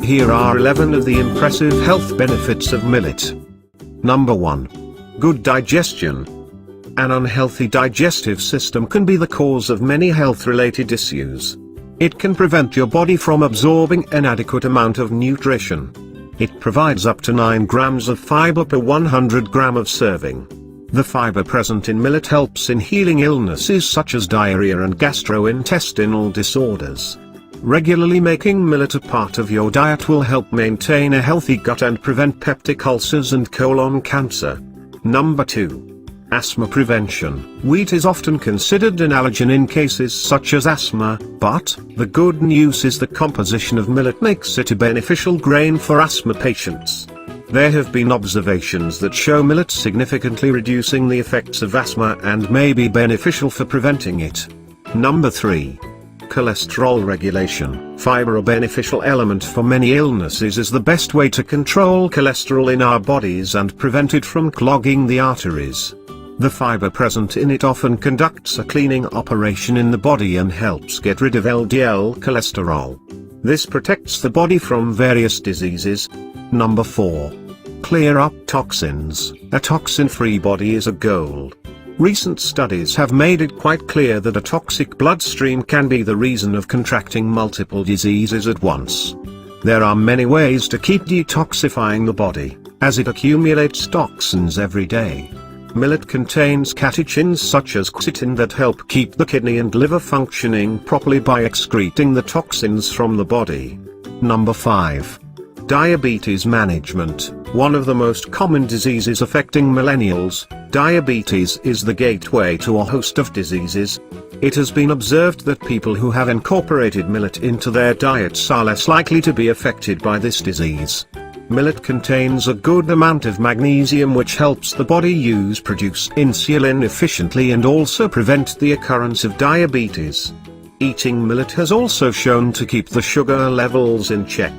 Here are 11 of the impressive health benefits of millet. Number 1. Good digestion. An unhealthy digestive system can be the cause of many health-related issues. It can prevent your body from absorbing an adequate amount of nutrition. It provides up to 9 grams of fiber per 100 gram of serving. The fiber present in millet helps in healing illnesses such as diarrhea and gastrointestinal disorders. Regularly making millet a part of your diet will help maintain a healthy gut and prevent peptic ulcers and colon cancer. Number 2. Asthma prevention. Wheat is often considered an allergen in cases such as asthma, but the good news is the composition of millet makes it a beneficial grain for asthma patients. There have been observations that show millet significantly reducing the effects of asthma and may be beneficial for preventing it. Number 3. Cholesterol regulation. Fiber, a beneficial element for many illnesses, is the best way to control cholesterol in our bodies and prevent it from clogging the arteries. The fiber present in it often conducts a cleaning operation in the body and helps get rid of LDL cholesterol. This protects the body from various diseases. Number 4. Clear up toxins. A toxin-free body is a goal. Recent studies have made it quite clear that a toxic bloodstream can be the reason of contracting multiple diseases at once. There are many ways to keep detoxifying the body, as it accumulates toxins every day. Millet contains catechins such as quercetin that help keep the kidney and liver functioning properly by excreting the toxins from the body. Number 5. Diabetes management. One of the most common diseases affecting millennials, diabetes is the gateway to a host of diseases. It has been observed that people who have incorporated millet into their diets are less likely to be affected by this disease. Millet contains a good amount of magnesium, which helps the body produce insulin efficiently and also prevent the occurrence of diabetes. Eating millet has also shown to keep the sugar levels in check.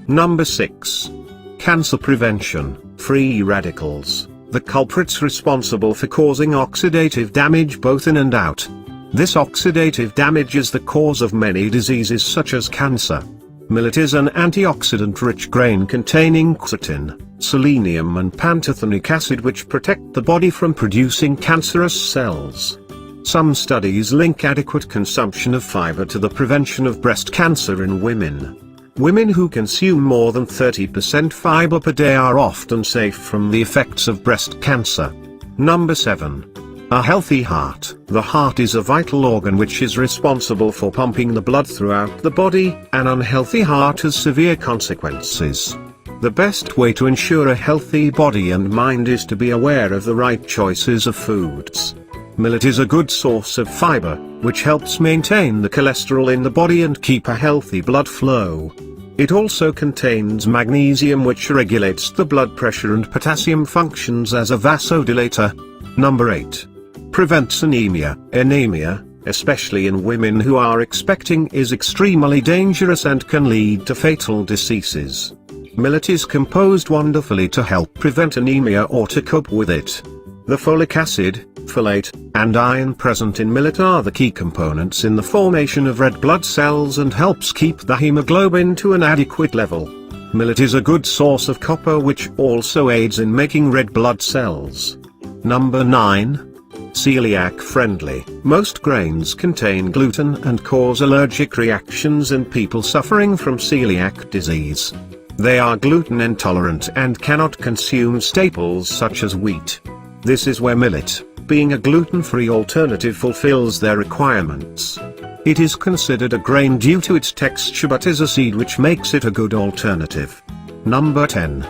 Number 6. Cancer prevention. Free radicals. The culprits responsible for causing oxidative damage both in and out. This oxidative damage is the cause of many diseases such as cancer. Millet is an antioxidant-rich grain containing quercetin, selenium and pantothenic acid, which protect the body from producing cancerous cells. Some studies link adequate consumption of fiber to the prevention of breast cancer in women. Women who consume more than 30% fiber per day are often safe from the effects of breast cancer. Number 7. A healthy heart. The heart is a vital organ which is responsible for pumping the blood throughout the body. An unhealthy heart has severe consequences. The best way to ensure a healthy body and mind is to be aware of the right choices of foods. Millet is a good source of fiber, which helps maintain the cholesterol in the body and keep a healthy blood flow. It also contains magnesium, which regulates the blood pressure, and potassium functions as a vasodilator. Number 8. Prevents anemia. Anemia, especially in women who are expecting, is extremely dangerous and can lead to fatal diseases. Millet is composed wonderfully to help prevent anemia or to cope with it. The folic acid, folate, and iron present in millet are the key components in the formation of red blood cells and helps keep the hemoglobin to an adequate level. Millet is a good source of copper, which also aids in making red blood cells. Number 9. Celiac friendly. Most grains contain gluten and cause allergic reactions in people suffering from celiac disease. They are gluten intolerant and cannot consume staples such as wheat. This is where millet, being a gluten-free alternative, fulfills their requirements. It is considered a grain due to its texture, but is a seed, which makes it a good alternative. Number 10.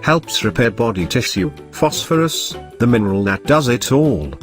Helps repair body tissue. Phosphorus, the mineral that does it all.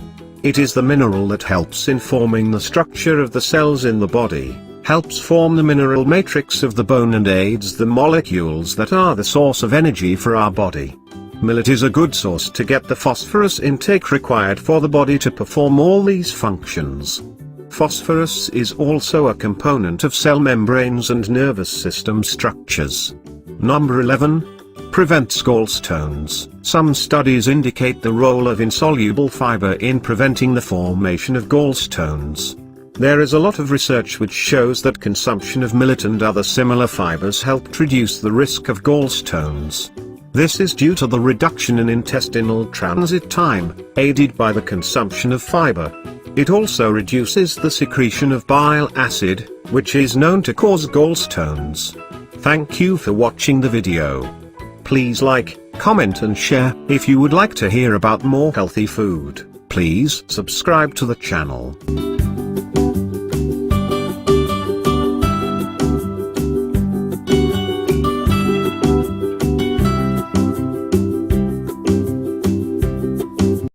It is the mineral that helps in forming the structure of the cells in the body, helps form the mineral matrix of the bone, and aids the molecules that are the source of energy for our body. Millet is a good source to get the phosphorus intake required for the body to perform all these functions. Phosphorus is also a component of cell membranes and nervous system structures. Number 11. Prevents gallstones. Some studies indicate the role of insoluble fiber in preventing the formation of gallstones. There is a lot of research which shows that consumption of millet and other similar fibers helped reduce the risk of gallstones. This is due to the reduction in intestinal transit time, aided by the consumption of fiber. It also reduces the secretion of bile acid, which is known to cause gallstones. Thank you for watching the video. Please like, comment and share. If you would like to hear about more healthy food, please subscribe to the channel.